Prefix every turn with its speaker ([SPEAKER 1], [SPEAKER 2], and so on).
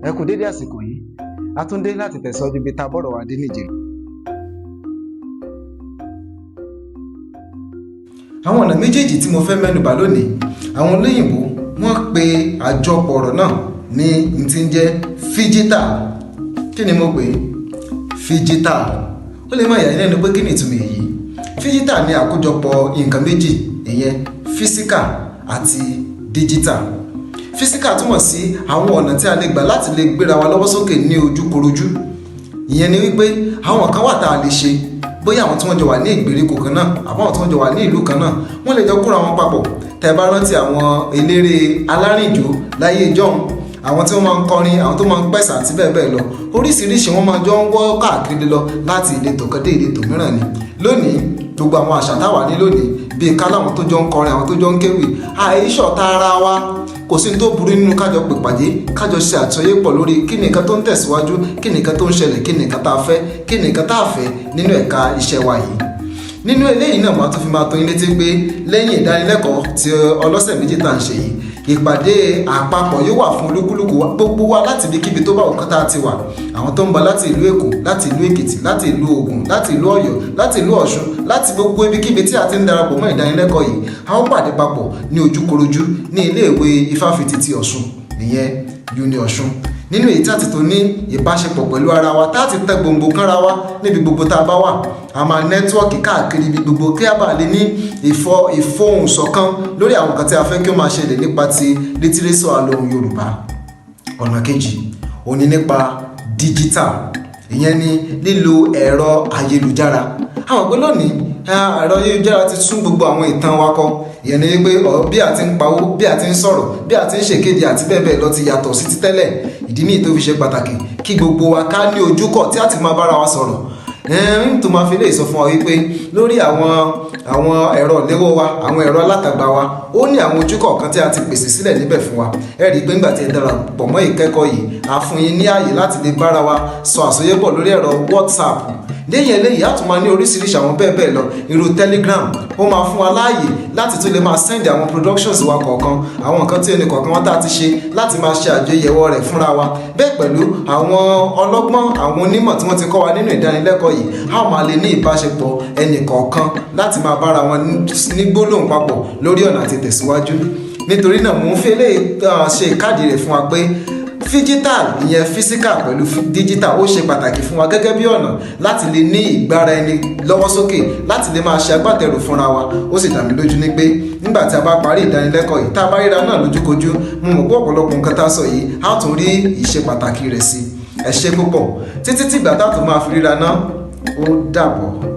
[SPEAKER 1] Ẹ kú dédé àsìkò yìí, a tún dé láti tẹ̀síwájú ibi tá a bọ́rọ̀ wá dé níjẹ̀ẹ́.
[SPEAKER 2] Àwọn ọ̀nà méjèèjì tí mo fẹ́ mẹ́nubà lónìí, àwọn olóyìnbó wọ́n pe àjọpọ̀ ọ̀rọ̀ náà ní tí ń jẹ́ phygital. Kí ni mo pè é? Phygital. Ó lè má yà yín lẹ́nu pé kí ni ìtumọ̀ èyí? Phygital ni àkójọpọ̀ nǹkan méjì, ìyẹn physical àti digital. Physical túmọ̀ sí àwọn ọ̀nà tí a lè gbà láti lè gbéra wa lọ́wọ́ sókè ní ojúkorojú. Ìyẹn ni wípé àwọn kan wà tá a lè ṣe, bóyá àwọn tí wọ́n jọ wà ní ìgbèríko kan náà àbáwọn tí wọ́n jọ wà ní ìlú kan náà, wọ́n lè jọ kóra wọn papọ̀. Tẹ́ bá rántí àwọn eléré alárìnjó láyé ìjọ́un, àwọn tí wọ́n máa ń kọrin, àwọn tó máa ń pẹ̀sà àti bẹ́ẹ̀ bẹ́ẹ̀ lọ, oríṣiríṣi wọ́n máa jọ ń wọ́ káàkiri lọ láti ìletò kan dé ìletò mìíràn ni. Lónìí gbogbo àwọn àṣà táwa ní lónìí bíi ká láwọn tó jọ ń kọrin, àwọn tó jọ ń kéwì, àìṣọ̀tá ara wa. Kò sí ní tó burú nínú kájọ pè pàdé, kájọ ṣe àtúnyẹ̀pọ̀ lórí kí ni nǹkan tó ń tẹ̀síwájú, kí ni nǹkan tó ń ṣẹlẹ̀, kí ni nǹkan tá a fẹ́, kí ni nǹkan tá a fẹ́ nínú ẹ̀ka iṣẹ́ wa yìí. Nínú eléyìí náà máa tún fi máa tó yín létí pé lẹ́yìn ìdánilẹ́kọ̀ọ́ tí ọlọ́sẹ̀ méjì tá à ń ṣe yìí, ìpàdé àpapọ̀ yóò wà fún olúkúlùkù gbogbo wa láti ibikíbi tó bá òkú tá a ti wà. Àwọn tó ń bọ̀ láti ìlú Èkó, láti ìlú Èkìtì, láti ìlú Ògùn, láti ìlú Ọ̀yọ́, láti ìlú Ọ̀ṣun, láti gbogbo ibikíbi tí a ti ń darapọ̀ mọ́ ìdánilẹ́kọ̀ọ́ yìí, a ó pàdé papọ̀ ní ojúkorojú ní iléèwé Ifáfitì ti Ọ̀ṣun, ìyẹn Uni Ọ̀ṣun. Nínú èyí tí a ti tó ní ìbáṣepọ̀ pẹ̀lú ara wa, tá a ti tẹ gbòǹgbò kánra wa níbi gbogbo tá a bá wà. A máa nẹ́tíwọ́ọ̀kì káàkiri ibi gbogbo kí a bá lè ní ìfohùnṣọ̀kan lórí àwọn nǹkan tí a fẹ́ kí ó máa ṣẹlẹ̀ nípa ti lítírésọ̀ alohùn Yorùbá. Ọ̀nà kejì òun ni nípa digital, ìyẹn ni lílo ẹ̀rọ ayélujára. Àwọn pé lónìí ẹ̀rọ ayélujára ti tún gbogbo àwọn ìtàn wa kọ. Ìyẹn ni wípé bí a ti ń pawó, bí a ti ń sọ̀rọ̀, bí a ti ń ṣèkéde àti bẹ́ẹ̀ bẹ́ẹ̀ lọ ti yàtọ̀ sí ti tẹ́lẹ̀. Ìdí nìyí tó fi ṣe pàtàkì kí gbogbo wa ká ní ojúkọ̀ tí a ti máa bára wa sọ̀rọ̀. Tó máa fi lè sọ fún wa wípé lórí àwọn ẹ̀rọ léwọ́ wa, àwọn ẹ̀rọ alátagbà wa, ó ní àwọn ojúkọ̀ kan tí a ti pèsè sílẹ̀ níbẹ̀ fún wa. Ẹ rí i pé nígbà tí ẹ darapọ̀ mọ́ ìkẹ́kọ̀ọ́ yìí, a fún yín ní ààyè láti lè bára wa sọ àsọyépọ̀ lórí ẹ̀rọ WhatsApp. Lẹ́yìn eléyìí a tún máa ní oríṣiríṣi àwọn bẹ́ẹ̀ bẹ́ẹ̀ lọ, irú Telegram. Ó máa fún wa láàyè láti tún lè máa send àwọn productions wa kọ̀ọ̀kan, àwọn nǹkan tí ẹnì kọ̀ọ̀kan wọn tá a ti ṣe láti máa ṣe àjọyẹ̀wò rẹ̀ fúnra wa. Bẹ́ẹ̀ pẹ̀lú àwọn ọlọ́gbọ́n, àwọn onímọ̀ tí wọ́n ti kọ́ wa nínú ìdánilẹ́kọ̀ọ́ yìí, a máa lè ní ìbáṣepọ̀ ẹnì kọ̀ọ̀kan láti máa bára wọn ní gbólóhùn papọ̀ lórí ọ̀nà àti tẹ̀síwájú. Nítorí náà mò ń fi eléyìí ṣe ìkádìí rẹ̀ fún wa pé phygital, ìyẹn physical pẹ̀lú digital, ó ṣe pàtàkì fún wa gẹ́gẹ́ bí ọ̀nà láti lè ní ìgbára ẹni lọ́wọ́ sókè, láti lè máa ṣe agbátẹrù fúnra wa. Ó sì dá mi lójú ní pé nígbà tí a bá parí ìdánilẹ́kọ̀ọ́ yìí, tá a bá ríra náà lójúkojú, mo mọ̀ pé ọ̀pọ̀lọpọ̀ nǹkan tá a sọ yìí á tún rí ìṣe pàtàkì rẹ̀ sí. Ẹ ṣé púpọ̀. Títí tí ìgbà tá a tún máa fi ríra náà, ó dàbọ̀.